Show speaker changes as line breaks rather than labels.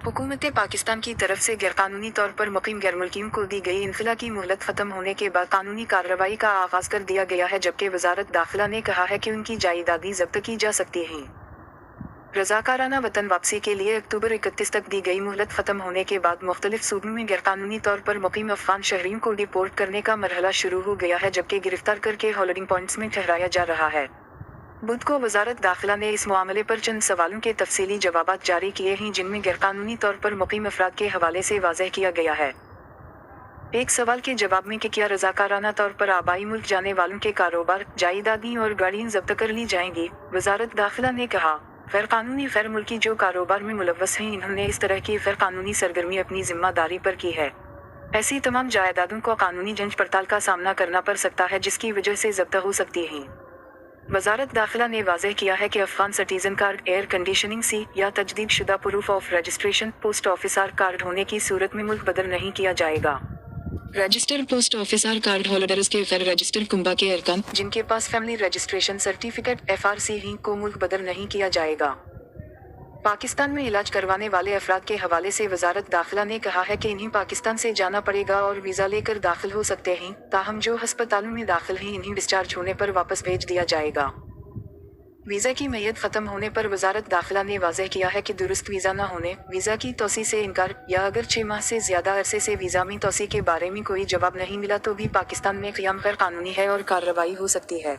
हुकूमत पाकिस्तान की तरफ से गैरकानूनी तौर पर मुकीम गैर मुल्कियों को दी गई इन्फिला की मोहलत ख़त्म होने के बाद कानूनी कार्रवाई का आगाज़ कर दिया गया है, जबकि वजारत दाखिला ने कहा है कि उनकी जायदादी जब्त की जा सकती है। रज़ाकाराना वतन वापसी के लिए अक्टूबर 31 तक दी गई मोहलत ख़त्म होने के बाद मुख्तलिफ सूबों में गैरकानूनी तौर पर मुकीम अफगान शहरियों को डिपोर्ट करने का मरहला शुरू हो गया है, जबकि गिरफ्तार करके होल्डिंग पॉइंट्स में ठहराया जा रहा है। बुध को वजारत दाखिला ने इस मामले पर चंद सवालों के तफसीली जवाबात जारी किए हैं, जिनमें गैरकानूनी तौर पर मुकीम अफराद के हवाले से वाज़ेह किया गया है। एक सवाल के जवाब में कि क्या रज़ाकाराना तौर पर आबाई मुल्क जाने वालों के कारोबार, जायदादी और गाड़ियाँ जब्त कर ली जाएंगी, वजारत दाखिला ने कहा, गैर कानूनी गैर मुल्की जो कारोबार में मुलव्वस हैं, इन्होंने इस तरह की गैर कानूनी सरगर्मी अपनी जिम्मेदारी पर की है। ऐसी तमाम जायदादों को कानूनी जांच पड़ताल का सामना करना पड़ सकता है, जिसकी वजह से जब्त हो सकती हैं। वजारत दाखिला ने वाज़ेह किया है कि Afghan citizen card, air conditioning C या तजदीद शुदा proof of registration, post officer card होने की सूरत में मुल्क बदल नहीं किया जाएगा। Registered post officer card holders के गैर रजिस्टर्ड कुंबा के अरकान, जिनके पास फैमिली रजिस्ट्रेशन सर्टिफिकेट FRC हैं, को मुल्क बदल नहीं किया जाएगा। पाकिस्तान में इलाज करवाने वाले अफराद के हवाले से वजारत दाखिला ने कहा है कि इन्हें पाकिस्तान से जाना पड़ेगा और वीज़ा लेकर दाखिल हो सकते हैं, ताहम जो हस्पतालों में दाखिल हैं, इन्हें डिस्चार्ज होने पर वापस भेज दिया जाएगा। वीज़ा की मैयत ख़त्म होने पर वजारत दाखिला ने वाज़ेह किया है कि दुरुस्त वीज़ा न होने, वीज़ा की तोसी से इनकार या अगर 6 माह से ज़्यादा अरसे से वीज़ा में तोसी के बारे में कोई जवाब नहीं मिला तो भी पाकिस्तान में क़ियाम गैर कानूनी है और कार्रवाई हो सकती है।